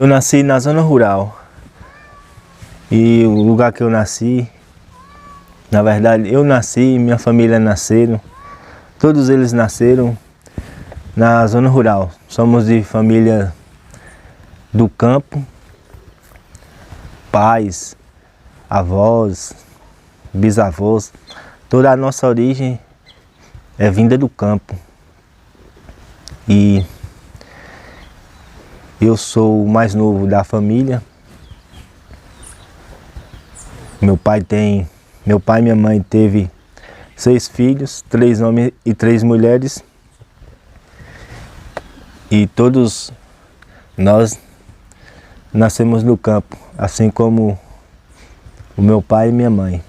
Eu nasci na zona rural e o lugar que eu nasci, na verdade eu nasci, minha família nasceram, todos eles nasceram na zona rural. Somos de família do campo, pais, avós, bisavós, toda a nossa origem é vinda do campo. E eu sou o mais novo da família. Meu pai e minha mãe teve 6 filhos, 3 homens e 3 mulheres. E todos nós nascemos no campo, assim como o meu pai e minha mãe.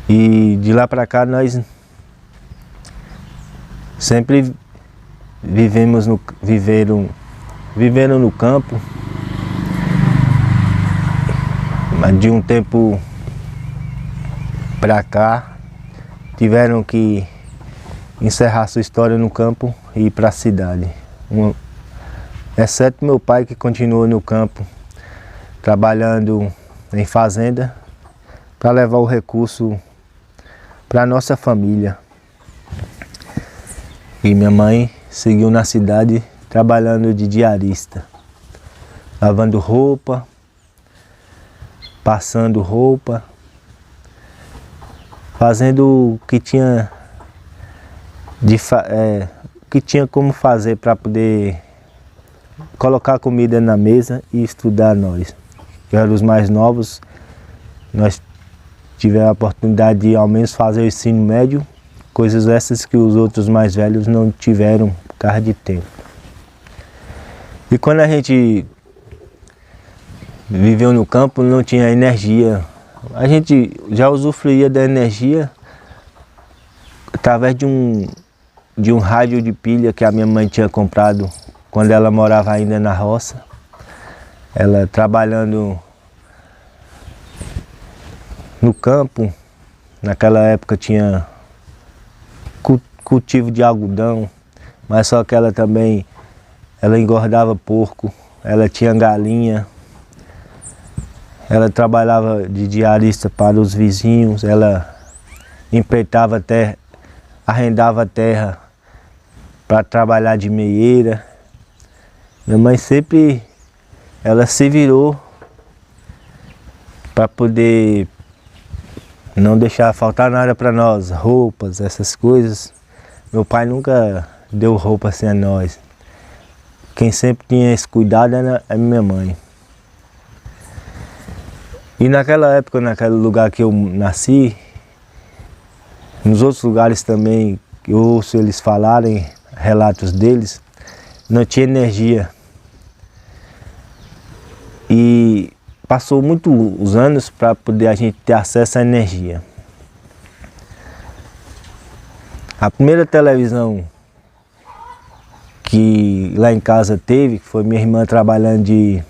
E de lá para cá nós sempre viveram no campo, mas de um tempo para cá tiveram que encerrar sua história no campo e ir para a cidade. Exceto meu pai, que continuou no campo, trabalhando em fazenda para levar o recurso para a nossa família. E minha mãe seguiu na cidade trabalhando de diarista, lavando roupa, passando roupa, fazendo o que tinha como fazer para poder colocar comida na mesa e estudar nós. Que eram os mais novos, nós tivemos a oportunidade de ao menos fazer o ensino médio, coisas essas que os outros mais velhos não tiveram por causa de tempo. E quando a gente viveu no campo, não tinha energia. A gente já usufruía da energia através de um rádio de pilha que a minha mãe tinha comprado quando ela morava ainda na roça. Ela trabalhando no campo, naquela época tinha cultivo de algodão, mas só que ela engordava porco, ela tinha galinha, ela trabalhava de diarista para os vizinhos, ela empreitava terra, arrendava terra para trabalhar de meieira. Minha mãe sempre, ela se virou para poder não deixar faltar nada para nós, roupas, essas coisas. Meu pai nunca deu roupa assim a nós. Quem sempre tinha esse cuidado era a minha mãe. E naquela época, naquele lugar que eu nasci, nos outros lugares também, eu ouço eles falarem, relatos deles, não tinha energia. E passou muitos anos para poder a gente ter acesso à energia. A primeira televisão que lá em casa teve, que foi minha irmã trabalhando de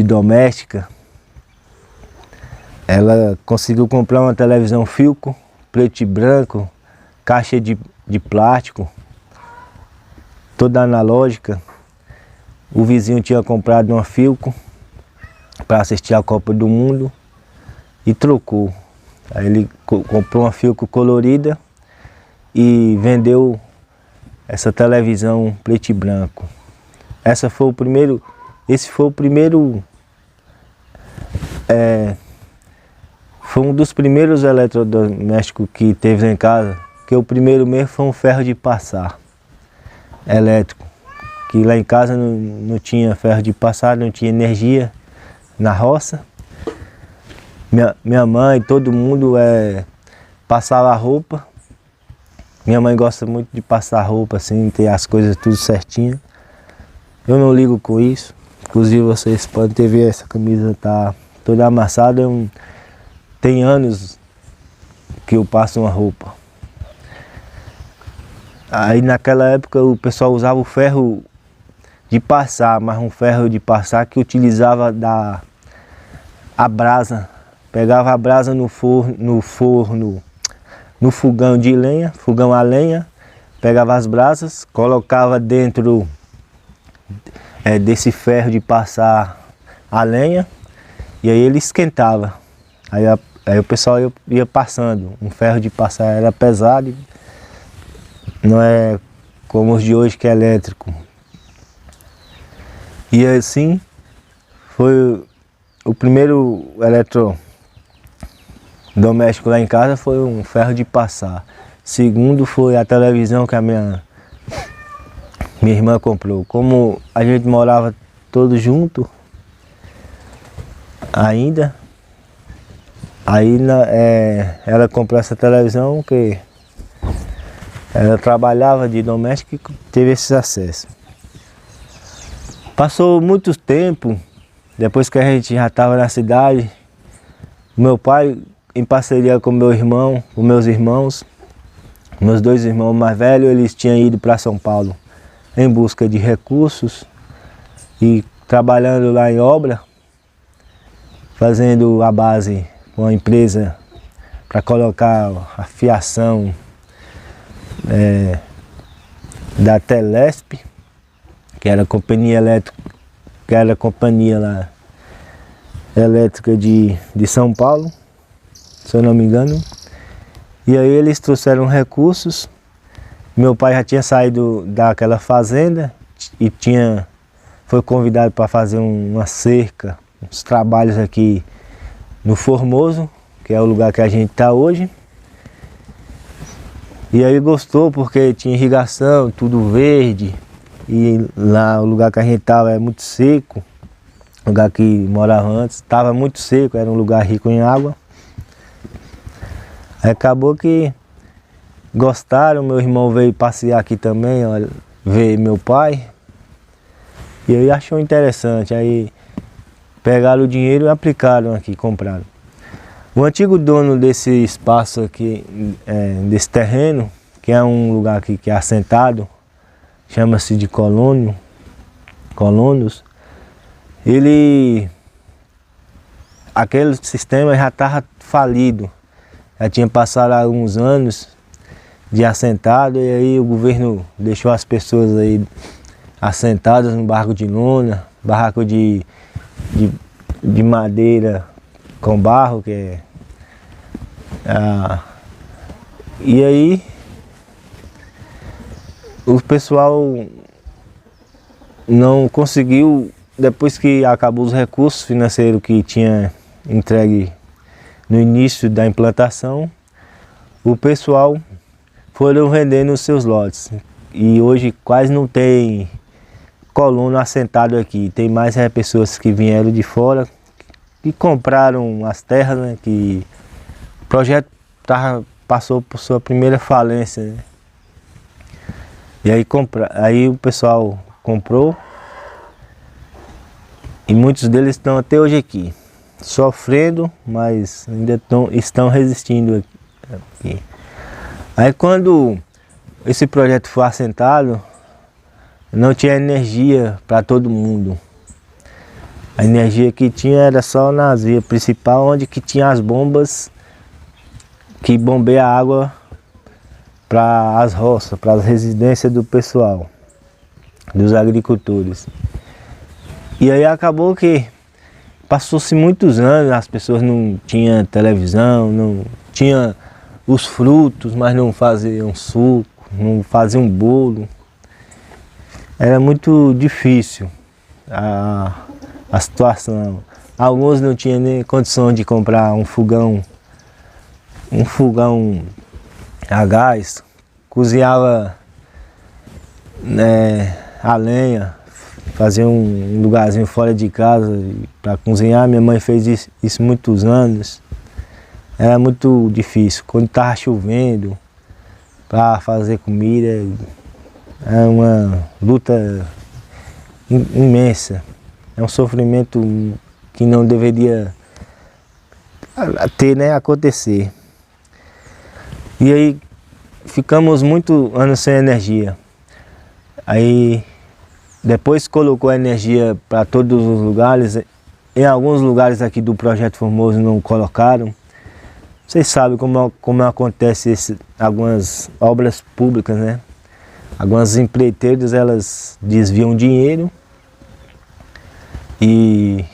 doméstica, ela conseguiu comprar uma televisão Philco, preto e branco, caixa de plástico, toda analógica. O vizinho tinha comprado uma Philco para assistir a Copa do Mundo e trocou. Aí ele comprou uma Philco colorida e vendeu essa televisão preto e branco. Esse foi o primeiro foi um dos primeiros eletrodomésticos que teve em casa, que o primeiro mesmo foi um ferro de passar elétrico, que lá em casa não tinha ferro de passar, não tinha energia na roça. Minha mãe, todo mundo passava roupa. Minha mãe gosta muito de passar roupa, assim, ter as coisas tudo certinho. Eu não ligo com isso. Inclusive vocês podem ter visto, essa camisa tá toda amassada. Tem anos que eu passo uma roupa. Aí naquela época o pessoal usava o ferro de passar, mas um ferro de passar que utilizava a brasa. Pegava a brasa no fogão de lenha, fogão a lenha, pegava as brasas, colocava dentro desse ferro de passar a lenha, e aí ele esquentava. Aí o pessoal ia passando. Um ferro de passar era pesado, não é como os de hoje que é elétrico. E assim foi o primeiro eletrodoméstico lá em casa, foi um ferro de passar. Segundo foi a televisão que a minha irmã comprou. Como a gente morava todos juntos ainda, aí ela comprou essa televisão que ela trabalhava de doméstico e teve esse acesso. Passou muito tempo, depois que a gente já estava na cidade, meu pai, em parceria com meu irmão, com meus irmãos, meus dois irmãos mais velhos, eles tinham ido para São Paulo em busca de recursos e trabalhando lá em obra, fazendo a base com a empresa para colocar a fiação da Telesp, que era a companhia elétrica, lá elétrica de São Paulo, se eu não me engano. E aí eles trouxeram recursos. Meu pai já tinha saído daquela fazenda e foi convidado para fazer uma cerca, uns trabalhos aqui no Formoso, que é o lugar que a gente está hoje. E aí gostou porque tinha irrigação, tudo verde, e lá o lugar que a gente estava é muito seco, o lugar que morava antes estava muito seco, era um lugar rico em água. Aí acabou que gostaram, meu irmão veio passear aqui também, olha, ver meu pai, e aí achou interessante, aí pegaram o dinheiro e aplicaram aqui, compraram. O antigo dono desse espaço aqui, desse terreno, que é um lugar aqui que é assentado, chama-se de Colônios, aquele sistema já estava falido, já tinha passado alguns anos de assentado, e aí o governo deixou as pessoas aí assentadas no barraco de lona, barraco de madeira com barro, e aí o pessoal não conseguiu, depois que acabou os recursos financeiros que tinha entregue no início da implantação, o pessoal foram vendendo os seus lotes, e hoje quase não tem colono assentado aqui, tem mais pessoas que vieram de fora, que compraram as terras, né, que o projeto passou por sua primeira falência, né? E aí o pessoal comprou, e muitos deles estão até hoje aqui, sofrendo, mas ainda estão resistindo aqui. Aí quando esse projeto foi assentado, não tinha energia para todo mundo. A energia que tinha era só nas vias principais, onde que tinha as bombas que bombeiam a água para as roças, para as residências do pessoal, dos agricultores. E aí acabou que passou-se muitos anos, as pessoas não tinham televisão, não tinham os frutos, mas não faziam suco, não faziam bolo. Era muito difícil a situação. Alguns não tinham nem condição de comprar um fogão a gás, cozinhava a lenha, fazia um lugarzinho fora de casa para cozinhar. Minha mãe fez isso muitos anos. Era muito difícil. Quando estava chovendo, para fazer comida, é uma luta imensa. É um sofrimento que não deveria ter, né, acontecer. E aí ficamos muitos anos sem energia. Aí depois colocou a energia para todos os lugares. Em alguns lugares aqui do Projeto Formoso não colocaram. Vocês sabem como acontece algumas obras públicas, né? Algumas empreiteiras, elas desviam dinheiro e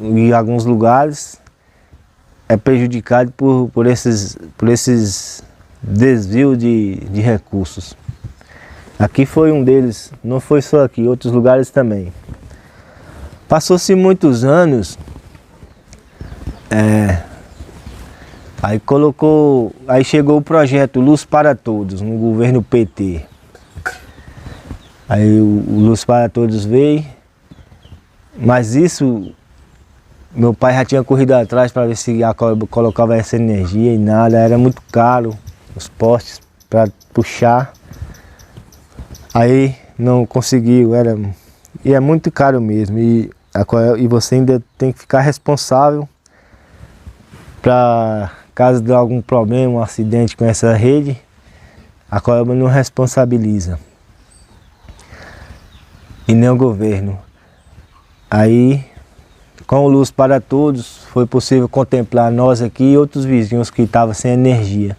em alguns lugares é prejudicado por esses desvios de recursos. Aqui foi um deles, não foi só aqui, outros lugares também. Passou-se muitos anos, aí chegou o projeto Luz para Todos, no governo PT. Aí o Luz para Todos veio, mas isso, meu pai já tinha corrido atrás para ver se colocava essa energia e nada, era muito caro os postes para puxar. Aí não conseguiu, e é muito caro mesmo, e você ainda tem que ficar responsável para caso de algum problema, um acidente com essa rede, a Coelba não responsabiliza, e nem o governo. Aí, com o Luz para Todos, foi possível contemplar nós aqui e outros vizinhos que estavam sem energia.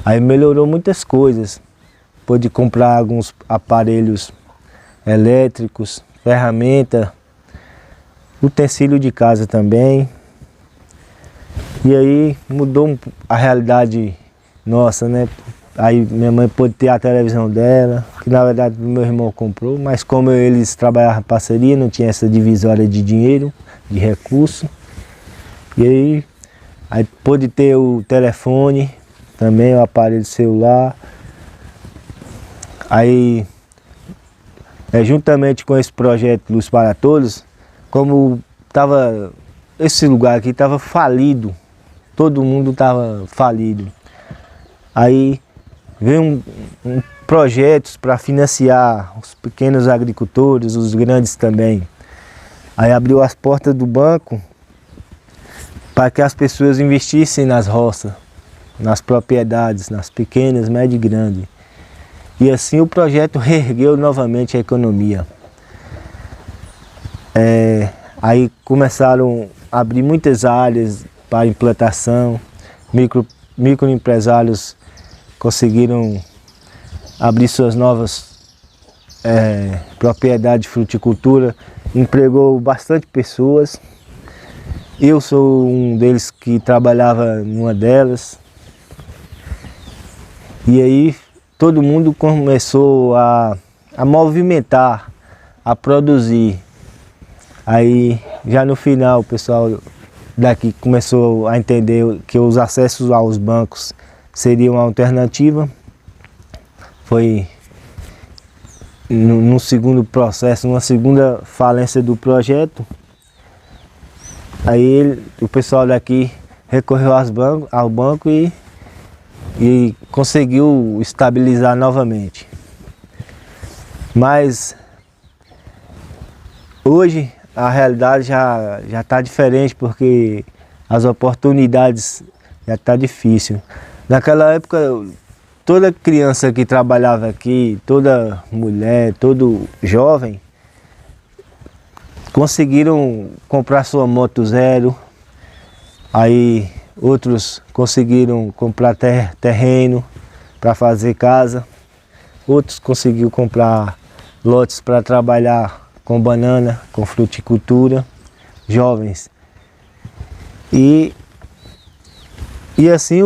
Aí melhorou muitas coisas, pôde comprar alguns aparelhos elétricos, ferramenta, utensílio de casa também. E aí mudou a realidade nossa, né? Aí minha mãe pôde ter a televisão dela, que na verdade meu irmão comprou, mas como eles trabalhavam em parceria, não tinha essa divisória de dinheiro, de recurso. E aí pôde ter o telefone, também o aparelho celular. Aí, juntamente com esse projeto Luz para Todos, como esse lugar aqui estava falido, todo mundo estava falido. Aí veio projetos para financiar os pequenos agricultores, os grandes também. Aí abriu as portas do banco para que as pessoas investissem nas roças, nas propriedades, nas pequenas, médias e grandes. E assim o projeto reergueu novamente a economia. Aí começaram a abrir muitas áreas para implantação, microempresários conseguiram abrir suas novas propriedades de fruticultura, empregou bastante pessoas. Eu sou um deles que trabalhava numa delas. E aí todo mundo começou a movimentar, a produzir. Aí já no final o pessoal daqui começou a entender que os acessos aos bancos seriam uma alternativa. Foi no segundo processo, numa segunda falência do projeto. Aí o pessoal daqui recorreu ao banco e conseguiu estabilizar novamente. Mas hoje a realidade já está diferente, porque as oportunidades já estão difíceis. Naquela época, toda criança que trabalhava aqui, toda mulher, todo jovem, conseguiram comprar sua moto zero. Aí outros conseguiram comprar terreno para fazer casa. Outros conseguiram comprar lotes para trabalhar com banana, com fruticultura, jovens. E assim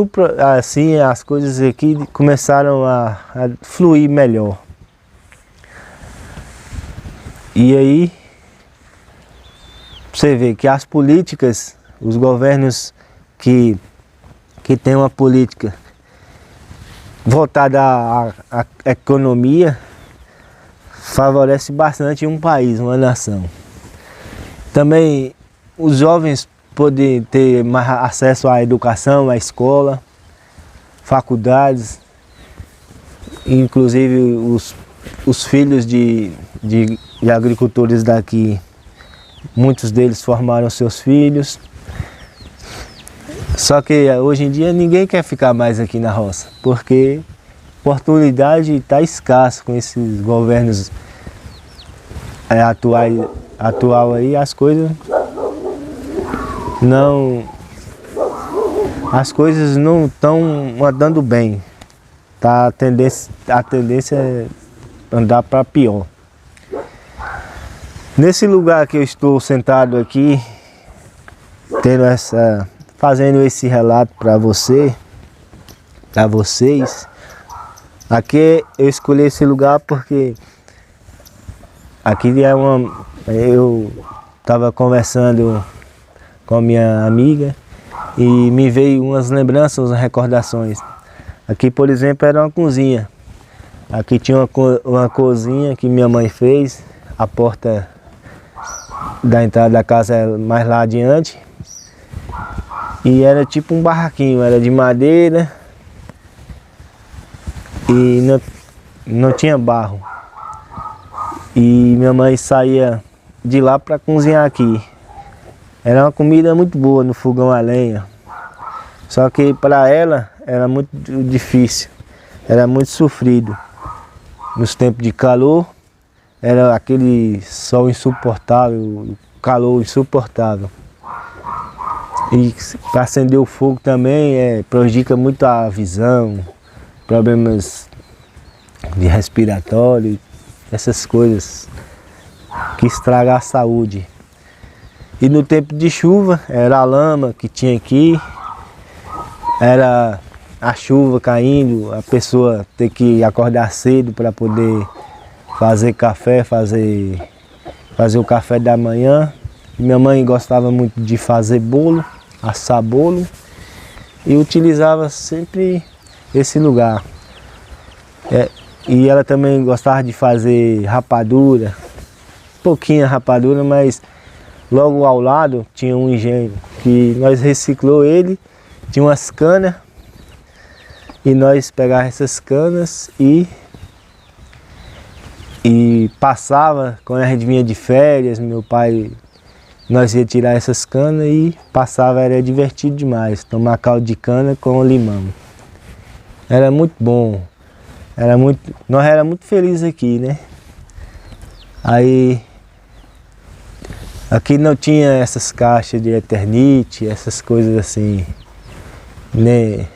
as coisas aqui começaram a fluir melhor. E aí você vê que as políticas, os governos que têm uma política voltada à economia, favorece bastante um país, uma nação. Também os jovens podem ter mais acesso à educação, à escola, faculdades, inclusive os filhos de agricultores daqui, muitos deles formaram seus filhos. Só que hoje em dia ninguém quer ficar mais aqui na roça, porque a oportunidade está escassa com esses governos atual aí, as coisas não estão andando bem. a tendência é andar para pior. Nesse lugar que eu estou sentado aqui, fazendo esse relato para vocês, aqui eu escolhi esse lugar porque aqui eu estava conversando com a minha amiga e me veio umas lembranças, umas recordações. Aqui, por exemplo, era uma cozinha. Aqui tinha uma cozinha que minha mãe fez, a porta da entrada da casa é mais lá adiante. E era tipo um barraquinho, era de madeira e não tinha barro. E minha mãe saía de lá para cozinhar aqui. Era uma comida muito boa no fogão a lenha. Só que para ela era muito difícil, era muito sofrido. Nos tempos de calor, era aquele sol insuportável, calor insuportável. E para acender o fogo também prejudica muito a visão, problemas de respiratório, essas coisas que estragam a saúde. E no tempo de chuva, era a lama que tinha aqui, era a chuva caindo, a pessoa ter que acordar cedo para poder fazer café, fazer o café da manhã. Minha mãe gostava muito de fazer bolo, assar bolo, e utilizava sempre esse lugar. E ela também gostava de fazer rapadura, pouquinha rapadura, mas logo ao lado tinha um engenho que nós reciclou ele, tinha umas canas, e nós pegávamos essas canas e passava, quando a gente vinha de férias, meu pai, nós ia tirar essas canas e passava, era divertido demais, tomar caldo de cana com limão. Era muito bom, nós éramos muito felizes aqui, né? Aí, aqui não tinha essas caixas de Eternit, essas coisas assim, né?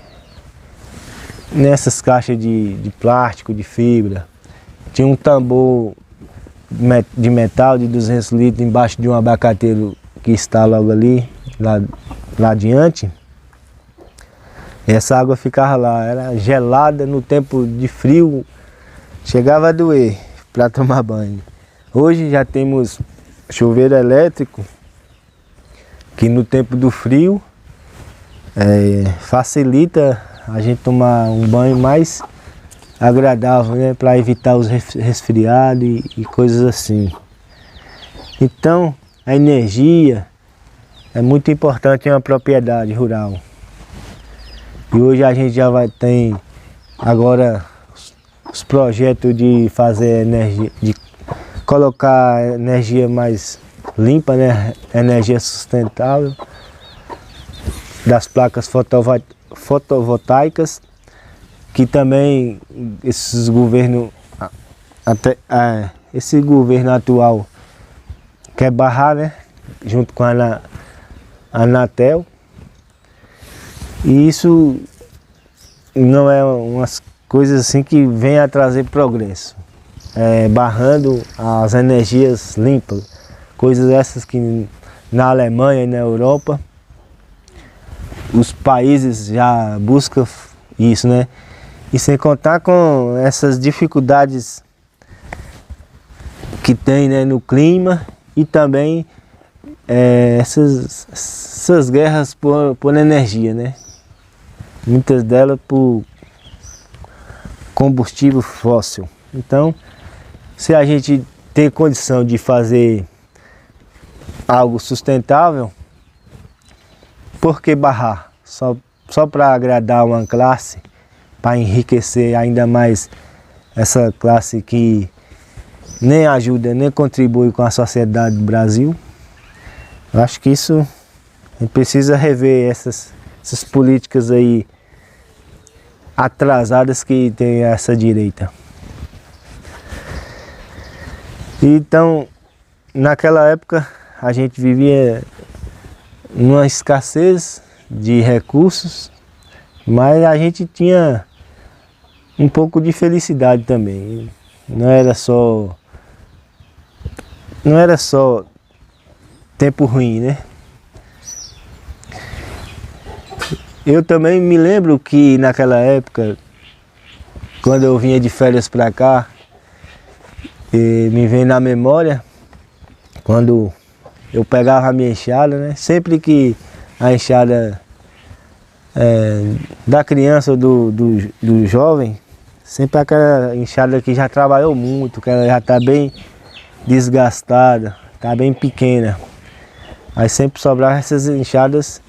Nessas caixas de plástico, de fibra. Tinha um tambor de metal de 200 litros embaixo de um abacateiro que está logo ali, lá adiante. E essa água ficava lá, era gelada no tempo de frio, chegava a doer para tomar banho. Hoje já temos chuveiro elétrico, que no tempo do frio facilita a gente tomar um banho mais agradável, né, para evitar os resfriados e coisas assim. Então, a energia é muito importante em uma propriedade rural. E hoje a gente já tem agora os projetos de fazer energia, de colocar energia mais limpa, né, energia sustentável, das placas fotovoltaicas, que também esses governos, esse governo atual quer barrar, né, junto com a Anatel. E isso não é umas coisas assim que vem a trazer progresso, barrando as energias limpas, coisas essas que na Alemanha e na Europa os países já buscam isso, né? E sem contar com essas dificuldades que tem, né, no clima e também essas guerras por energia, né? Muitas delas por combustível fóssil. Então, se a gente tem condição de fazer algo sustentável, por que barrar? Só para agradar uma classe, para enriquecer ainda mais essa classe que nem ajuda, nem contribui com a sociedade do Brasil. Eu acho que isso a gente precisa rever essas políticas aí atrasadas que tem essa direita. Então, naquela época a gente vivia numa escassez de recursos, mas a gente tinha um pouco de felicidade também. Não era só tempo ruim, né? Eu também me lembro que naquela época, quando eu vinha de férias para cá, me vem na memória, quando eu pegava a minha enxada, né? Sempre que a enxada da criança ou do jovem, sempre aquela enxada que já trabalhou muito, que ela já está bem desgastada, está bem pequena. Aí sempre sobrava essas enxadas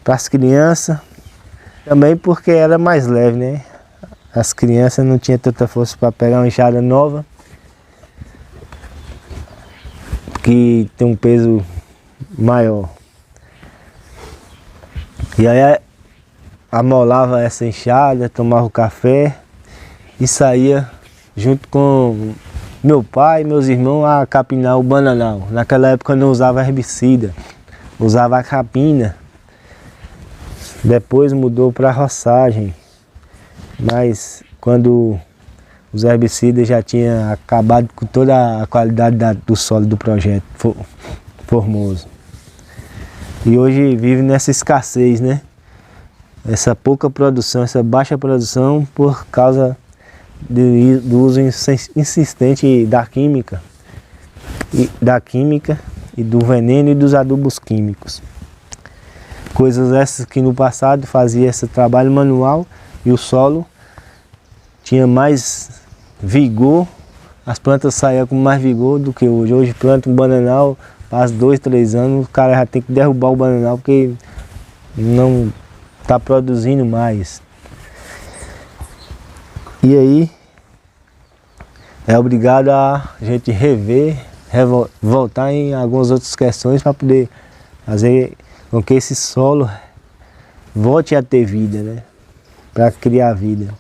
para as crianças, também porque era mais leve, né? As crianças não tinham tanta força para pegar uma enxada nova, que tem um peso maior. E aí amolava essa enxada, tomava o café e saía junto com meu pai e meus irmãos a capinar o bananal. Naquela época não usava herbicida, usava a capina. Depois mudou para roçagem, mas quando os herbicidas já tinham acabado com toda a qualidade do solo do projeto Formoso. E hoje vive nessa escassez, né? Essa pouca produção, essa baixa produção por causa do uso insistente da química e do veneno e dos adubos químicos. Coisas essas que no passado fazia esse trabalho manual e o solo tinha mais vigor, as plantas saíam com mais vigor do que hoje. Hoje planta um bananal, passa 2, 3 anos, o cara já tem que derrubar o bananal porque não está produzindo mais. E aí é obrigado a gente voltar em algumas outras questões para poder fazer com que esse solo volte a ter vida, né? Para criar vida.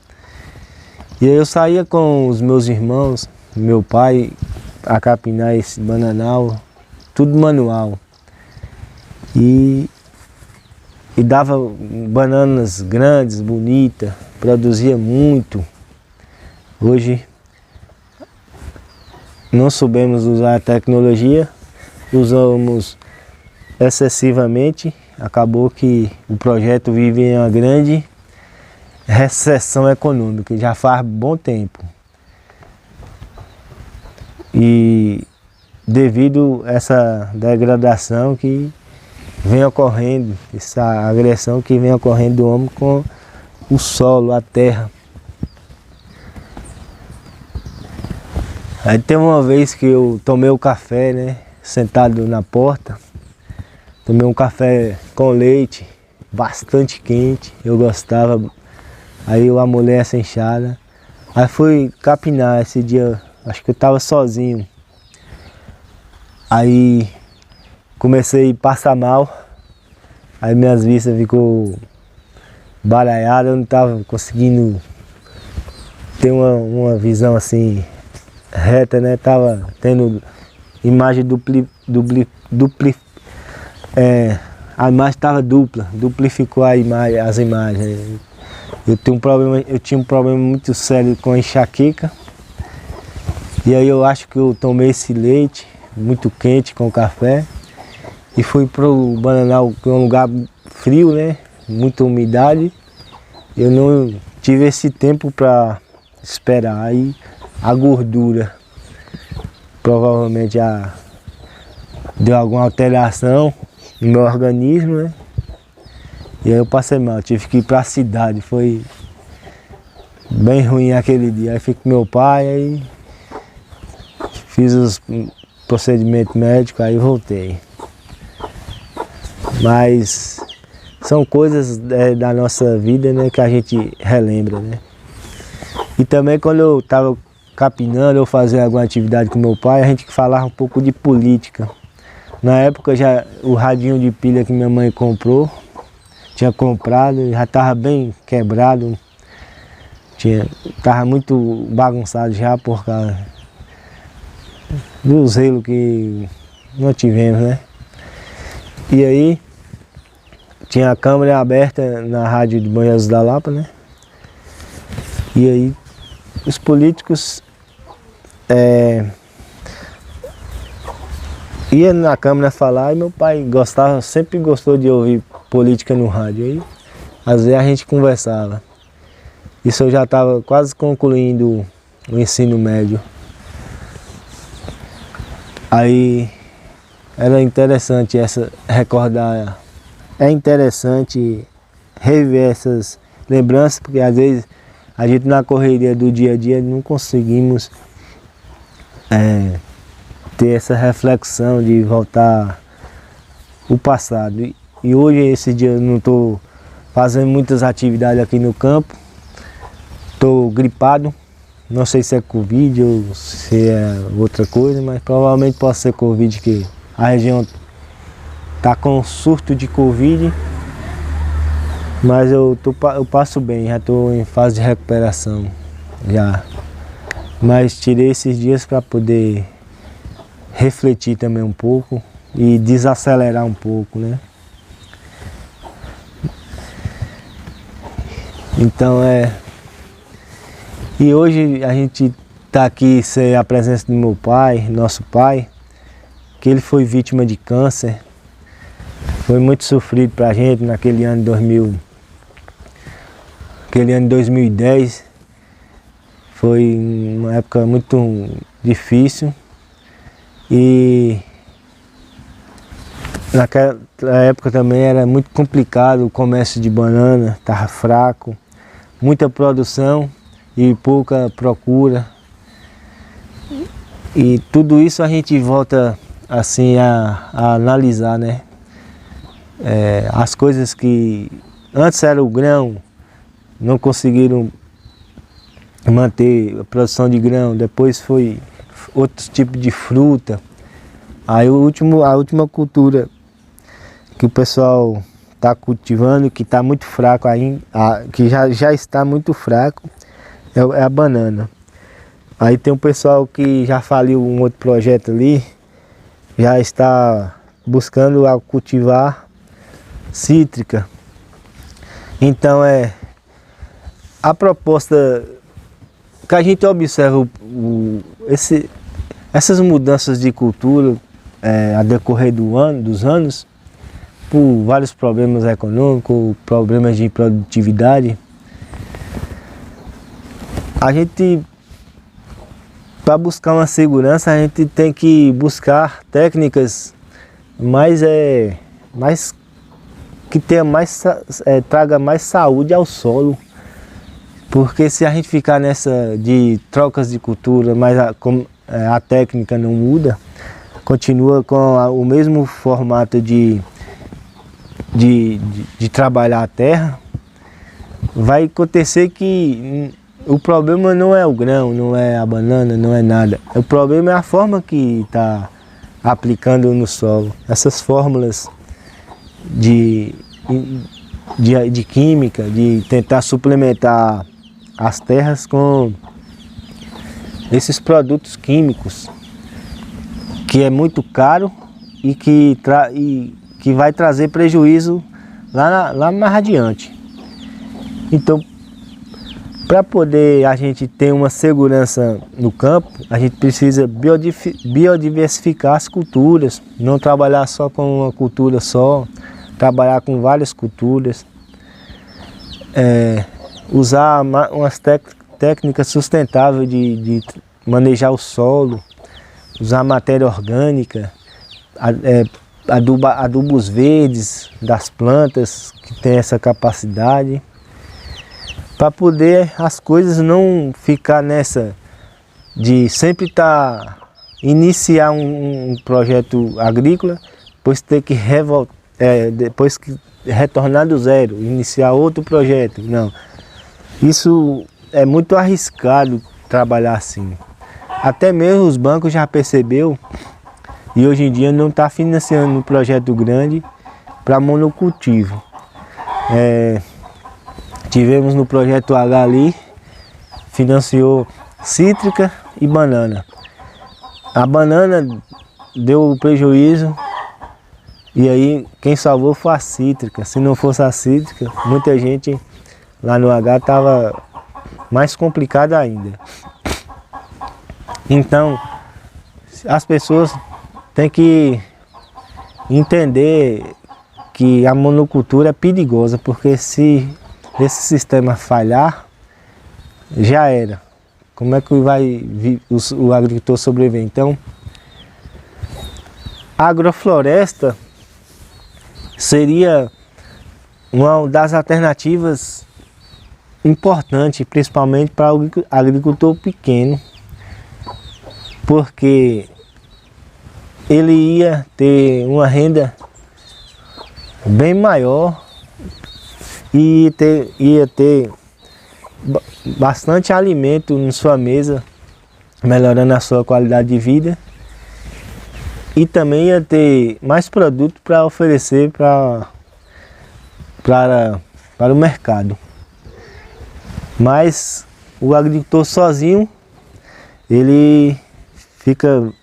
E aí eu saía com os meus irmãos, meu pai, a capinar esse bananal, tudo manual. E dava bananas grandes, bonitas, produzia muito. Hoje não soubemos usar a tecnologia, usamos excessivamente, acabou que o projeto vive em uma grande recessão econômica, já faz bom tempo. E devido a essa degradação que vem ocorrendo, essa agressão que vem ocorrendo do homem com o solo, a terra. Aí tem uma vez que eu tomei o café, né, sentado na porta, tomei um café com leite, bastante quente, eu gostava. Aí eu amolei essa enxada, aí fui capinar esse dia, acho que eu estava sozinho. Aí comecei a passar mal, aí minhas vistas ficou baralhadas, eu não estava conseguindo ter uma visão assim reta, né? Tava tendo imagem a imagem estava dupla, duplificou as imagens. Eu tinha um problema muito sério com a enxaqueca. E aí eu acho que eu tomei esse leite muito quente com café e fui pro bananal, que é um lugar frio, né? Muita umidade. Eu não tive esse tempo para esperar. Aí a gordura provavelmente deu alguma alteração no meu organismo, né? E aí eu passei mal, tive que ir para a cidade, foi bem ruim aquele dia. Aí fui com meu pai, aí fiz os procedimentos médicos, aí voltei. Mas são coisas da nossa vida, né, que a gente relembra, né? E também quando eu estava capinando ou fazendo alguma atividade com meu pai, a gente falava um pouco de política. Na época já o radinho de pilha que minha mãe comprou, tinha comprado, já estava bem quebrado, estava muito bagunçado já por causa do zelo que nós tivemos, né? E aí tinha a câmera aberta na rádio de Bom Jesus da Lapa, né? E aí os políticos ia na Câmara falar, e meu pai sempre gostou de ouvir política no rádio. Aí, às vezes a gente conversava. Isso eu já estava quase concluindo o ensino médio. Aí era interessante recordar, é interessante rever essas lembranças, porque às vezes a gente na correria do dia a dia não conseguimos ter essa reflexão de voltar o passado. E hoje, esse dia, eu não estou fazendo muitas atividades aqui no campo, estou gripado, não sei se é Covid ou se é outra coisa, mas provavelmente pode ser Covid, que a região está com surto de Covid, mas eu passo bem, já estou em fase de recuperação já. Mas tirei esses dias para poder refletir também um pouco e desacelerar um pouco, né? Então E hoje a gente está aqui sem a presença do meu pai, nosso pai, que ele foi vítima de câncer. Foi muito sofrido para a gente naquele ano 2010. Foi uma época muito difícil. E naquela época também era muito complicado, o comércio de banana estava fraco, muita produção e pouca procura. E tudo isso a gente volta assim a analisar, né? As coisas que antes era o grão, não conseguiram manter a produção de grão, depois foi outros tipos de fruta. Aí a última cultura que o pessoal está cultivando, que está muito fraco ainda, que já está muito fraco, é a banana. Aí tem um pessoal que já faliu um outro projeto ali, já está buscando cultivar cítrica. Então a proposta que a gente observa essas mudanças de cultura a decorrer dos anos, por vários problemas econômicos, problemas de produtividade, a gente, para buscar uma segurança, a gente tem que buscar técnicas mais que traga mais saúde ao solo. Porque se a gente ficar nessa de trocas de cultura, mas a técnica não muda, continua com o mesmo formato de trabalhar a terra, vai acontecer que o problema não é o grão, não é a banana, não é nada. O problema é a forma que está aplicando no solo. Essas fórmulas de química, de tentar suplementar as terras com esses produtos químicos, que é muito caro e que vai trazer prejuízo lá mais adiante. Então, para poder a gente ter uma segurança no campo, a gente precisa biodiversificar as culturas, não trabalhar só com uma cultura só, trabalhar com várias culturas, usar umas técnicas sustentáveis de manejar o solo, usar matéria orgânica, adubos verdes das plantas que tem essa capacidade, para poder as coisas não ficar nessa de sempre iniciar um projeto agrícola, depois ter que depois que retornar do zero, iniciar outro projeto. Não, isso é muito arriscado trabalhar assim. Até mesmo os bancos já percebeu e hoje em dia não está financiando um projeto grande para monocultivo. Tivemos no projeto H ali, financiou cítrica e banana. A banana deu prejuízo e aí quem salvou foi a cítrica. Se não fosse a cítrica, muita gente lá no H estava mais complicado ainda. Então, as pessoas têm que entender que a monocultura é perigosa, porque se esse sistema falhar, já era. Como é que vai o agricultor sobreviver? Então, a agrofloresta seria uma das alternativas importantes, principalmente para o agricultor pequeno, porque ele ia ter uma renda bem maior e ia ter bastante alimento em sua mesa, melhorando a sua qualidade de vida, e também ia ter mais produto para oferecer para o mercado. Mas o agricultor sozinho, ele fica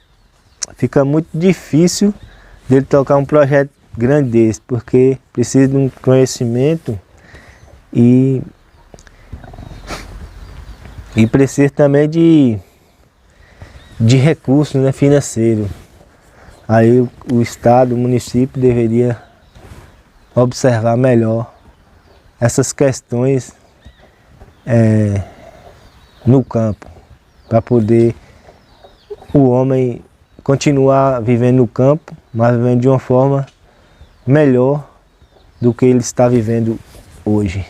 muito difícil dele tocar um projeto grande desse, porque precisa de um conhecimento e precisa também de recursos, né, financeiros. Aí o Estado, o município deveria observar melhor essas questões no campo, para poder o homem continuar vivendo no campo, mas vivendo de uma forma melhor do que ele está vivendo hoje.